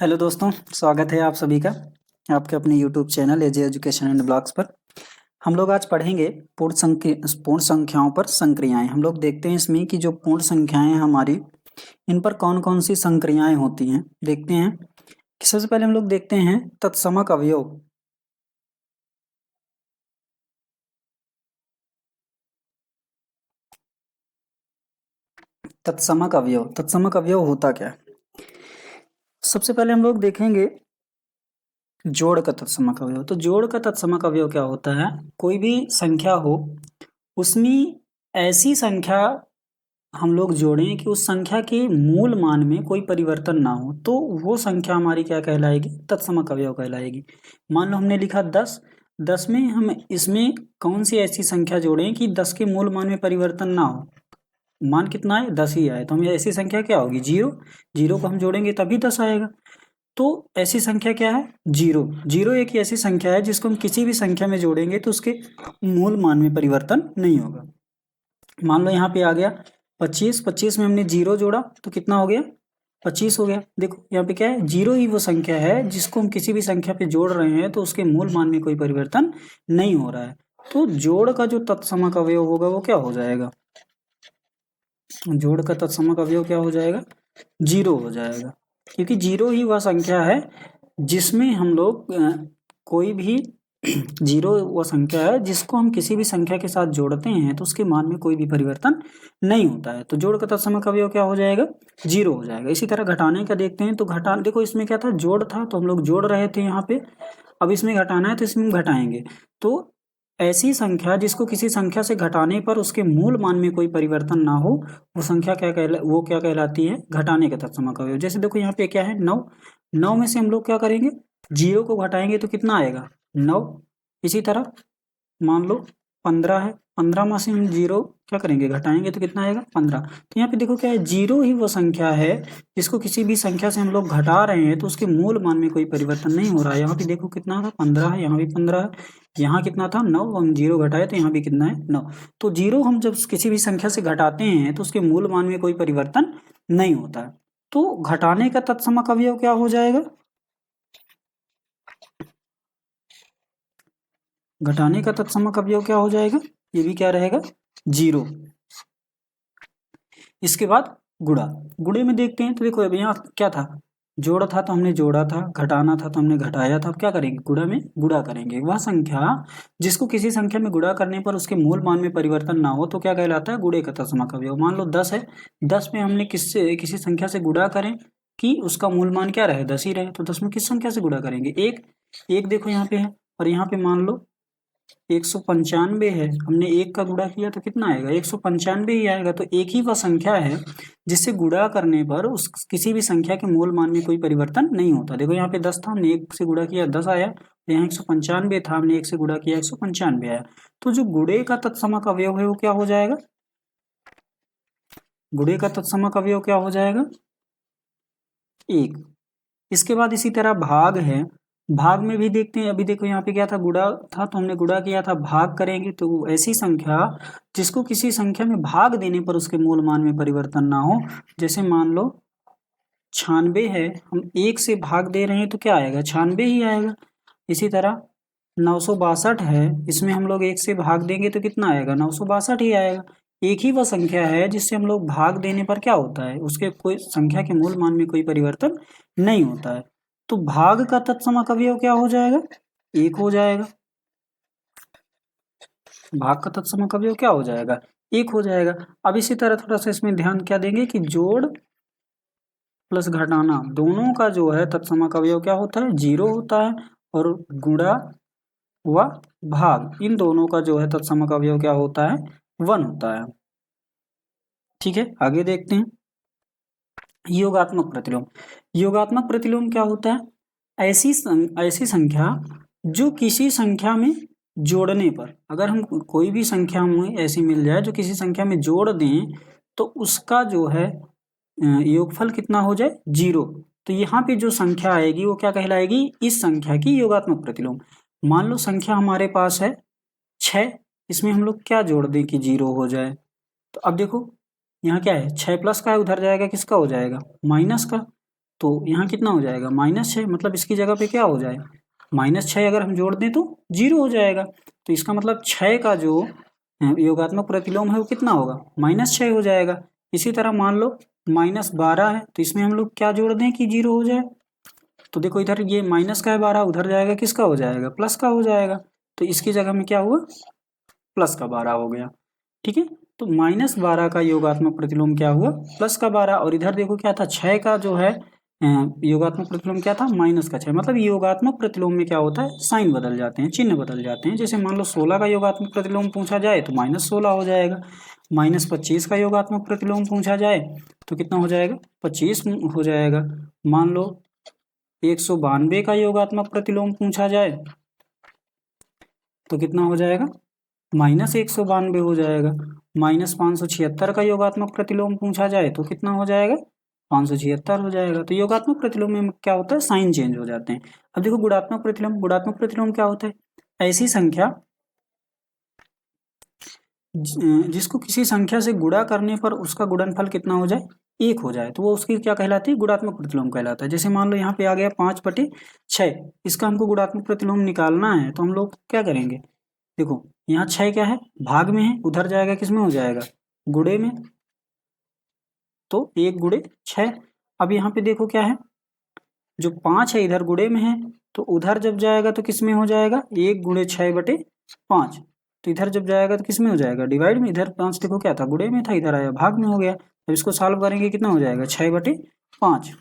Hello दोस्तों, स्वागत है आप सभी का आपके अपने YouTube channel AJ education and blogs पर। हम लोग आज पढ़ेंगे पूर्ण संख्याओं पर संक्रियाएं। हम लोग देखते हैं इसमें कि जो पूर्ण संख्याएं हैं हमारी, इन पर कौन कौन सी संक्रियाएं होती हैं। देखते हैं कि सबसे पहले हम लोग देखते हैं तत्समक अवयव। तत्समक अवयव होता क्या है? सबसे पहले हम लोग देखेंगे जोड़ का तत्समक अवयव। तो जोड़ का तत्समक अवयव क्या होता है? कोई भी संख्या हो, उसमें ऐसी संख्या हम लोग जोड़ें कि उस संख्या के मूल मान में कोई परिवर्तन ना हो, तो वो संख्या हमारी क्या कहलाएगी? तत्समक अवयव कहलाएगी। मान लो हमने लिखा 10, 10 में हम इसमें कौन सी ऐसी संख्या जोड़ें कि 10 के मूल मान में परिवर्तन ना हो। मान कितना है? 10 ही आए, तो हमें ऐसी संख्या क्या होगी? जीरो। जीरो को हम जोड़ेंगे तभी 10 आएगा। तो ऐसी संख्या क्या है? जीरो। जीरो एक ऐसी संख्या है जिसको हम किसी भी संख्या में जोड़ेंगे तो उसके मूल मान में परिवर्तन नहीं होगा। मान लो यहाँ पे आ गया 25, 25 में हमने जीरो जोड़ा तो कितना हो गया? 25 हो गया। देखो यहाँ पे क्या है? जीरो ही वो संख्या है जिसको हम किसी भी संख्या पे जोड़ रहे हैं तो उसके मूल मान में कोई परिवर्तन नहीं हो रहा है। तो जोड़ का जो तत्समक अवयव होगा वो क्या हो जाएगा? जोड़ का तत्समक अवयव क्या हो जाएगा? जीरो हो जाएगा, क्योंकि जीरो ही वह संख्या है जिसमें हम लोग कोई भी जीरो वह संख्या है जिसको हम किसी भी संख्या के साथ जोड़ते हैं तो उसके मान में कोई भी परिवर्तन नहीं होता है। तो जोड़ का तत्समक अवयव क्या हो जाएगा? जीरो हो जाएगा। इसी तरह घटाने का देखते हैं तो देखो इसमें क्या था? जोड़ था तो हम लोग जोड़ रहे थे यहाँ पे। अब इसमें घटाना है तो इसमें घटाएंगे। तो ऐसी संख्या जिसको किसी संख्या से घटाने पर उसके मूल मान में कोई परिवर्तन ना हो, वो संख्या क्या कहलाती है? घटाने का तत्समक अवयव। जैसे देखो यहाँ पे क्या है? 9। 9 में से हम लोग क्या करेंगे? जीरो को घटाएंगे तो कितना आएगा? 9। इसी तरह मान लो 15 है, 15 में से हम जीरो क्या करेंगे? घटाएंगे तो कितना आएगा? 15। तो यहाँ पे देखो क्या है? जीरो ही वो संख्या है जिसको किसी भी संख्या से हम लोग घटा रहे हैं तो उसके मूल मान में कोई परिवर्तन नहीं हो रहा है। यहाँ पे देखो कितना था? 15 है, यहाँ भी 15 है, यहाँ कितना था? 9। हम जीरो घटाए तो यहाँ भी कितना है? 9। तो जीरो हम जब किसी भी संख्या से घटाते हैं तो उसके मूल मान में कोई परिवर्तन नहीं होता है। तो घटाने का तत्समक अवयव क्या हो जाएगा? घटाने का तत्समक अवयव क्या हो जाएगा? ये भी क्या रहेगा? जीरो। इसके बाद गुणा। गुणे में देखते हैं तो देखो अब यहाँ क्या था? जोड़ा था तो हमने जोड़ा था, घटाना था तो हमने घटाया था। अब क्या करेंगे? गुणा में गुणा करेंगे। वह संख्या जिसको किसी संख्या में गुणा करने पर उसके मूल मान में परिवर्तन ना हो तो क्या कहलाता है? गुणे का तत्समक अवयव। मान लो 10 है, 10 में हमने किसी संख्या से गुणा करें कि उसका मूल मान क्या रहे? 10 ही रहे। तो 10 में किस संख्या से गुणा करेंगे? एक। एक देखो यहाँ पे है, और यहाँ पे मान लो 195 है, हमने एक का गुणा किया तो कितना आएगा? 195 ही आएगा। तो एक ही वह संख्या है जिससे गुणा करने पर उस किसी भी संख्या के मूल मान में कोई परिवर्तन नहीं होता। देखो यहाँ पे 10 था, हमने एक से गुणा किया 10 आया, तो यहाँ 195 था, हमने एक से गुणा किया 195 आया। तो जो गुणे का तत्समक अवयव है वो क्या हो जाएगा? गुणे का तत्समक अवयव क्या हो जाएगा? एक। इसके बाद इसी तरह भाग है। भाग में भी देखते हैं। अभी देखो यहाँ पे क्या था? गुणा था तो हमने गुणा किया था। भाग करेंगे तो ऐसी संख्या जिसको किसी संख्या में भाग देने पर उसके मूल मान में परिवर्तन ना हो। जैसे मान लो 96 है, हम एक से भाग दे रहे हैं तो क्या आएगा? 96 ही आएगा। इसी तरह 962 है, इसमें हम लोग एक से भाग देंगे तो कितना आएगा? 962 ही आएगा। एक ही वह संख्या है जिससे हम लोग भाग देने पर क्या होता है? उसके कोई संख्या के मूल मान में कोई परिवर्तन नहीं होता है। तो भाग का तत्समक अवयव क्या हो जाएगा? एक हो जाएगा। भाग का तत्समक अवयव क्या हो जाएगा? एक हो जाएगा। अब इसी तरह थोड़ा सा इसमें ध्यान क्या देंगे कि जोड़ प्लस घटाना दोनों का जो है तत्समक अवयव क्या होता है? जीरो होता है। और गुणा व भाग इन दोनों का जो है तत्समक अवयव क्या होता है? 1 होता है। ठीक है, आगे देखते हैं योगात्मक प्रतिलोम। योगात्मक प्रतिलोम क्या होता है? ऐसी संख्या जो किसी संख्या में जोड़ने पर, अगर हम कोई भी संख्या हमें ऐसी मिल जाए जो किसी संख्या में जोड़ दें तो उसका जो है योगफल कितना हो जाए? जीरो। तो यहाँ पे जो संख्या आएगी वो क्या कहलाएगी? इस संख्या की योगात्मक प्रतिलोम। मान लो संख्या हमारे पास है 6, इसमें हम लोग क्या जोड़ दें कि जीरो हो जाए? तो अब देखो यहाँ क्या है? 6 प्लस का है, उधर जाएगा किसका हो जाएगा? माइनस का। तो यहाँ कितना हो जाएगा -6, मतलब इसकी जगह पे क्या हो जाए -6 अगर हम जोड़ दें तो 0 हो जाएगा। तो इसका मतलब 6 का जो योगात्मक प्रतिलोम है वो कितना होगा -6 हो जाएगा। इसी तरह मान लो -12 है, तो इसमें हम लोग क्या जोड़ दें कि 0 हो जाए। तो देखो इधर ये माइनस का है 12, उधर जाएगा किसका हो जाएगा प्लस का हो जाएगा। तो इसकी जगह में क्या हुआ प्लस का 12 हो गया। ठीक है, तो -12 का योगात्मक प्रतिलोम क्या हुआ प्लस का 12। और इधर देखो क्या था 6 का जो है योगात्मक प्रतिलोम क्या था -6। मतलब योगात्मक प्रतिलोम में क्या होता है साइन बदल जाते हैं, चिन्ह बदल जाते हैं। जैसे मान लो 16 का योगात्मक प्रतिलोम पूछा जाए तो -16 हो जाएगा। -25 का योगात्मक प्रतिलोम पूछा जाए तो कितना हो जाएगा 25 हो जाएगा। मान लो 192 का योगात्मक प्रतिलोम पूछा जाए तो कितना हो जाएगा -192 हो जाएगा। -576 का योगात्मक प्रतिलोम पूछा जाए तो कितना हो जाएगा 576 हो जाएगा। तो योगात्मक प्रतिलोम में क्या होता है साइन चेंज हो जाते हैं। अब देखो गुणात्मक प्रतिलोम, गुणात्मक प्रतिलोम क्या होता है ऐसी संख्या जिसको किसी संख्या से गुणा करने पर उसका गुणनफल कितना हो जाए 1 हो जाए, तो वो उसकी क्या कहलाती है गुणात्मक प्रतिलोम कहलाता है। जैसे मान लो यहाँ पे आ गया 5/6, इसका हमको गुणात्मक प्रतिलोम निकालना है तो हम लोग क्या करेंगे। देखो यहाँ 6 क्या है भाग में है, उधर जाएगा किस में हो जाएगा गुणे में, तो 1 × 6। अब यहाँ पे देखो क्या है जो 5 है इधर गुणे में है, तो उधर जब जाएगा तो किस में हो जाएगा 1 × 6/5। तो इधर जब जाएगा तो किस में हो जाएगा डिवाइड में। इधर 5 देखो क्या था गुणे में था, इधर आया भाग में हो गया। अब इसको सॉल्व करेंगे कितना हो जाएगा 6/5।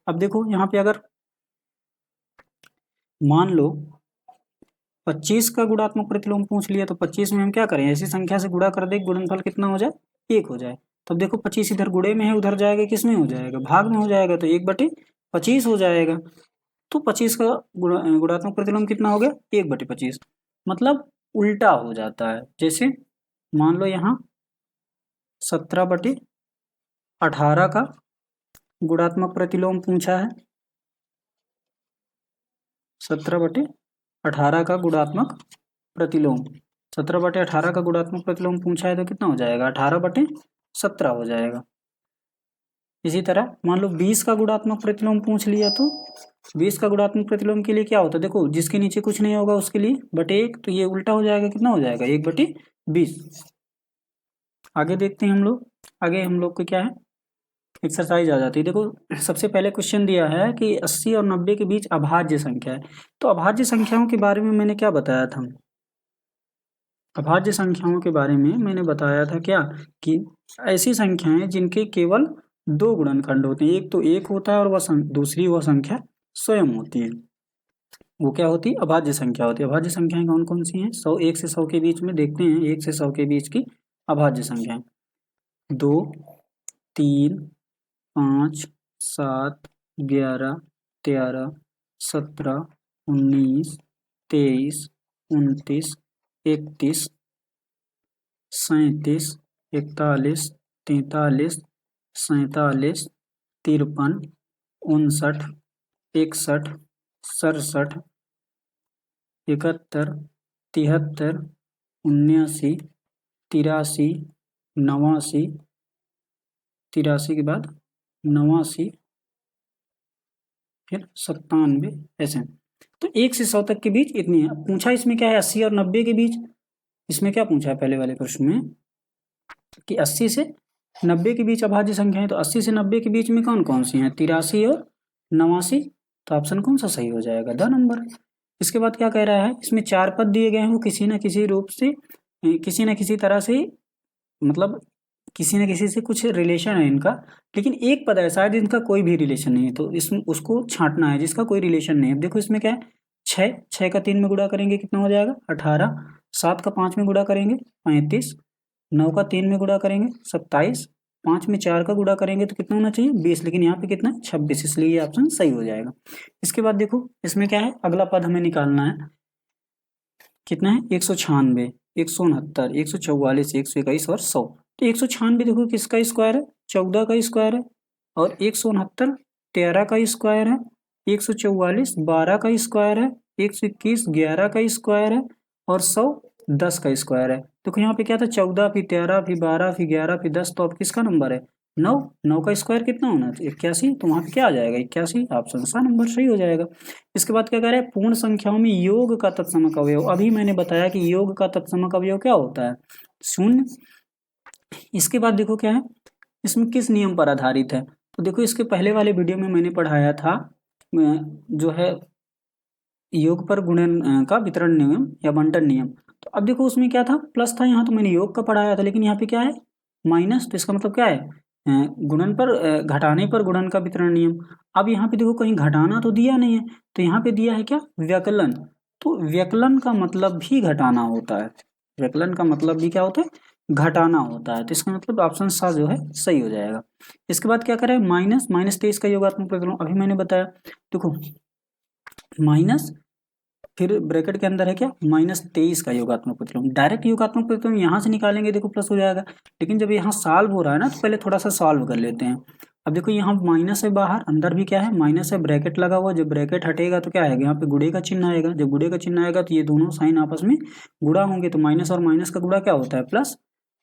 अब देखो यहाँ पे अगर मान लो 25 का गुणात्मक प्रतिलोम पूछ लिया तो 25 में हम क्या करें ऐसी संख्या से गुणा कर दे गुणनफल कितना हो जाए 1 हो जाए। तब देखो 25 इधर गुणे में है, उधर जाएगा किस में हो जाएगा भाग में हो जाएगा, तो 1/25 हो जाएगा। तो 25 का गुणात्मक प्रतिलोम कितना हो गया 1/25, मतलब उल्टा हो जाता है। जैसे मान लो यहाँ 17/18 का गुणात्मक प्रतिलोम पूछा है, 17/18 का गुणात्मक प्रतिलोम, 17/18 का गुणात्मक प्रतिलोम पूछा है तो कितना हो जाएगा 18/17 हो जाएगा। इसी तरह मान लो 20 का गुणात्मक प्रतिलोम पूछ लिया तो 20 का गुणात्मक प्रतिलोम के लिए क्या होता है देखो जिसके नीचे कुछ नहीं होगा उसके लिए /1, तो ये उल्टा हो जाएगा कितना हो जाएगा 1/20। आगे देखते हैं हम लोग, आगे हम लोग को क्या है एक्सरसाइज आ जाती है। देखो सबसे पहले क्वेश्चन दिया है कि 80 और 90 के बीच अभाज्य संख्या है। तो अभाज्य संख्याओं के बारे में मैंने क्या बताया था, अभाज्य संख्याओं के बारे में मैंने बताया था क्या कि ऐसी संख्याएं जिनके केवल 2 गुणनखंड होते हैं, एक तो 1 होता है और वह दूसरी वह संख्या स्वयं होती है, वो क्या होती है अभाज्य संख्या होती है। अभाज्य संख्याएं कौन कौन सी हैं 1 से 100 के बीच में देखते हैं, 1 से 100 के बीच की अभाज्य संख्याएं 2, 3, 5, 7, 11, 13, 17, 19, 23, 29, 31, 37, 41, 43, 47, 53, 59, 61, 67, 71, 73, 79, 83, 89, 83 के बाद 89, फिर 97 ऐसे। तो 1 से 100 तक के बीच इतनी है। पूछा इसमें क्या है 80 और 90 के बीच, इसमें क्या पूछा है पहले वाले प्रश्न में कि 80 से 90 के बीच अभाज्य संख्या है। तो 80 से 90 के बीच में कौन कौन सी हैं 83 और 89, तो ऑप्शन कौन सा सही हो जाएगा द नंबर। इसके बाद क्या कह रहा है इसमें 4 पद दिए गए हैं, वो किसी न किसी रूप से किसी न किसी तरह से मतलब किसी न किसी से कुछ रिलेशन है इनका, लेकिन एक पद ऐसा है जिनका कोई भी रिलेशन नहीं है, तो इसमें उसको छांटना है जिसका कोई रिलेशन नहीं है। देखो इसमें क्या है 6 का 3 में गुणा करेंगे कितना हो जाएगा 18, 7 का 5 में गुणा करेंगे 35, 9 का 3 में गुणा करेंगे 27, 5 में 4 का गुणा करेंगे तो कितना होना चाहिए 20, लेकिन यहाँ पे कितना 26, इसलिए ये ऑप्शन सही हो जाएगा। इसके बाद देखो इसमें क्या है अगला पद हमें निकालना है कितना है 196, 169, 144, 121 और 100। तो 196 देखो किसका स्क्वायर है 14 का स्क्वायर है, और 169 13 का स्क्वायर है, 144 12 का स्क्वायर है, 121 11 का स्क्वायर है, और 100 10 का स्क्वायर है। देखो यहाँ पे क्या था 14 फिर 13 फिर 12 फिर 11 फिर 10, तो अब किसका नंबर है 9, 9 का स्क्वायर कितना होना चाहिए 81, तो वहाँ पे क्या आ जाएगा 81, ऑप्शन सा नंबर सही हो जाएगा। इसके बाद क्या कह रहा है, पूर्ण संख्याओं में योग का तत्समक अवयव। अभी मैंने बताया कि योग का तत्समक अवयव क्या होता है, शून्य। इसके बाद देखो क्या है, इसमें किस नियम पर आधारित है, तो देखो इसके पहले वाले वीडियो में मैंने पढ़ाया था जो है योग पर गुणन का वितरण नियम या बंटन नियम। तो अब देखो उसमें क्या था, प्लस था यहाँ, तो मैंने योग का पढ़ाया था, लेकिन यहाँ पे क्या है माइनस, तो इसका मतलब क्या है गुणन पर घटाने पर गुणन का वितरण नियम। अब यहाँ पे देखो कहीं घटाना तो दिया नहीं है, तो यहाँ पे दिया है क्या व्यकलन, तो व्यकलन का मतलब भी घटाना होता है, व्यकलन का मतलब भी क्या होता है घटाना होता है, तो इसका मतलब ऑप्शन सा जो है सही हो जाएगा। इसके बाद क्या करें, माइनस, -23 का योगात्मक प्रतिलोम। अभी मैंने बताया देखो माइनस, फिर ब्रैकेट के अंदर है क्या -23 का योगात्मक प्रतिलोम। डायरेक्ट योगात्मक प्रतिलोम यहाँ से निकालेंगे देखो प्लस हो जाएगा, लेकिन जब यहाँ सॉल्व हो रहा है ना, तो पहले थोड़ा सा सॉल्व कर लेते हैं। अब देखो यहाँ माइनस है बाहर, अंदर भी क्या है माइनस है, ब्रैकेट लगा हुआ, जब ब्रैकेट हटेगा तो क्या आएगा यहाँ पे गुणे का चिन्ह आएगा, जब गुणे का चिन्ह आएगा तो ये दोनों साइन आपस में गुणा होंगे, तो माइनस और माइनस का गुणा क्या होता है प्लस,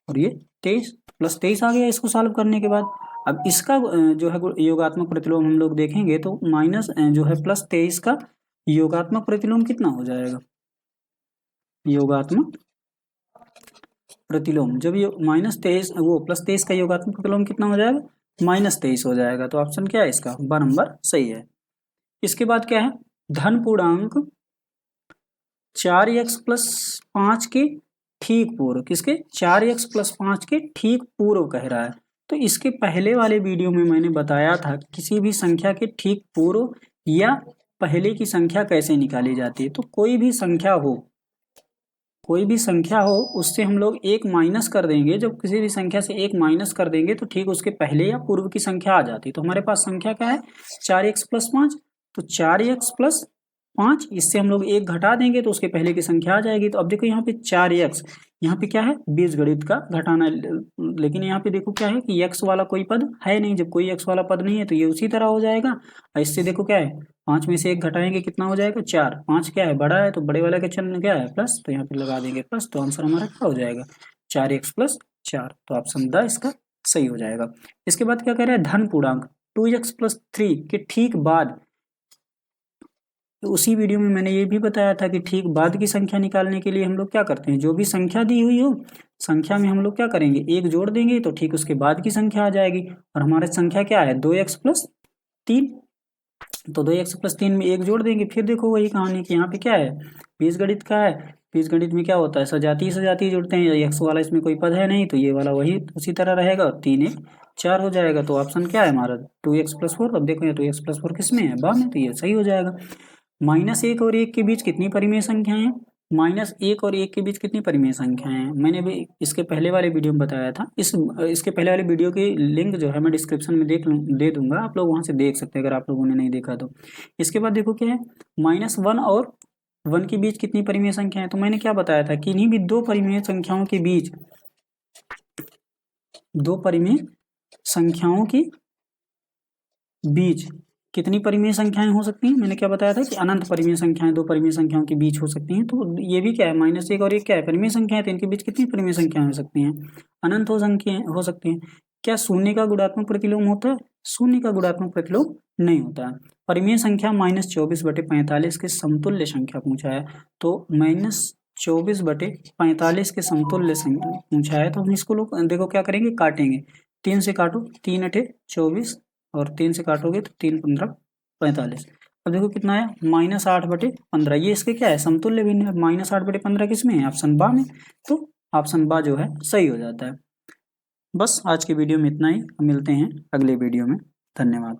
और ये 23 +23 आ गया इसको सॉल्व करने के बाद। अब इसका जो है योगात्मक प्रतिलोम हम लोग देखेंगे, तो माइनस जो है +23 का योगात्मक प्रतिलोम कितना हो जाएगा, योगात्मक प्रतिलोम जब ये -23 वो +23 का योगात्मक प्रतिलोम कितना हो जाएगा -23 हो जाएगा, तो ऑप्शन क्या है इसका ब नंबर सही है। इसके बाद क्या है, धन पूर्णांक 4x + 5 के ठीक पूर्व, किसके 4x + 5 के ठीक पूर्व कह रहा है। तो इसके पहले वाले वीडियो में मैंने बताया था किसी भी संख्या के ठीक पूर्व या पहले की संख्या कैसे निकाली जाती है। तो कोई भी संख्या हो उससे हम लोग एक माइनस कर देंगे, जब किसी भी संख्या से एक माइनस कर देंगे तो ठीक उसके पहले या पूर्व की संख्या आ जाती है। तो हमारे पास संख्या क्या है 4x + 5, तो 4x + 5, इससे हम लोग एक घटा देंगे तो उसके पहले की संख्या आ जाएगी। तो अब देखो यहाँ पे 4x, यहाँ पे क्या है बीजगणित का घटाना, लेकिन यहाँ पे देखो क्या है कि x वाला कोई पद है नहीं, जब कोई x वाला पद नहीं है तो ये उसी तरह हो जाएगा। और इससे देखो क्या है 5 में से एक घटाएंगे कितना हो जाएगा 4, 5 क्या है बड़ा है, तो बड़े वाले का चिन्ह क्या है प्लस, तो यहाँ पे लगा देंगे प्लस, तो आंसर हमारा क्या हो जाएगा 4x + 4, तो ऑप्शन द इसका सही हो जाएगा। इसके बाद क्या कह रहे हैं, धन पूर्णांक 2x + 3 के ठीक बाद। तो उसी वीडियो में मैंने ये भी बताया था कि ठीक बाद की संख्या निकालने के लिए हम लोग क्या करते हैं, जो भी संख्या दी हुई हो संख्या में हम लोग क्या करेंगे एक जोड़ देंगे, तो ठीक उसके बाद की संख्या आ जाएगी। और हमारे संख्या क्या है 2x + 3, तो 2x + 3 में एक जोड़ देंगे। फिर देखो वही कहानी कि यहाँ पे क्या है बीजगणित का है, बीजगणित में क्या होता है सजातीय जोड़ते हैं, एक्स वाला इसमें कोई पद है नहीं, तो ये वाला वही उसी तरह रहेगा, और 3 1 4 हो जाएगा। तो ऑप्शन क्या है हमारा 2x + 4। अब देखो ये 2x + 4 किसमें है बा में, तो ये सही हो जाएगा। -1 और 1 के बीच कितनी परिमेय संख्याएं हैं, -1 और 1 के बीच कितनी परिमेय संख्याएं हैं, मैंने भी इसके पहले वाले वीडियो में बताया था। इसके पहले वाले वीडियो की लिंक जो है मैं डिस्क्रिप्शन में दे दूंगा, आप लोग वहां से देख सकते हैं अगर आप लोगों ने नहीं देखा तो। इसके बाद देखो क्या है -1 और 1 के बीच कितनी परिमेय संख्या है, तो मैंने क्या बताया था कि इन्हीं भी दो परिमेय संख्याओं के बीच, दो परिमेय संख्याओं के बीच कितनी परिमेय संख्याएं हो सकती हैं, मैंने क्या बताया था कि अनंत परिमेय संख्याएं दो परिमेय संख्याओं के बीच हो सकती हैं। तो ये भी क्या है -1 और 1 क्या है परिमेय संख्याएं, तो इनके बीच कितनी परिमेय संख्याएं हो सकती हैं अनंत हो सकती हैं। क्या शून्य का गुणात्मक प्रतिलोम होता है, शून्य का गुणात्मक प्रतिलोम नहीं होता है। परिमेय संख्या -24/45 के समतुल्य संख्या पूछा है, तो -24/45 के समतुल्य संख्या पूछा है, तो हम इसको लोग देखो क्या करेंगे काटेंगे, 3 से काटो 3 × 8 = 24, और 3 से काटोगे तो 3 × 15 = 45। अब देखो कितना है -8/15, ये इसके क्या है समतुल्य भिन्न है। -8/15 किसमें है ऑप्शन बा में, तो ऑप्शन बा जो है सही हो जाता है। बस आज की वीडियो में इतना ही, मिलते हैं अगले वीडियो में, धन्यवाद।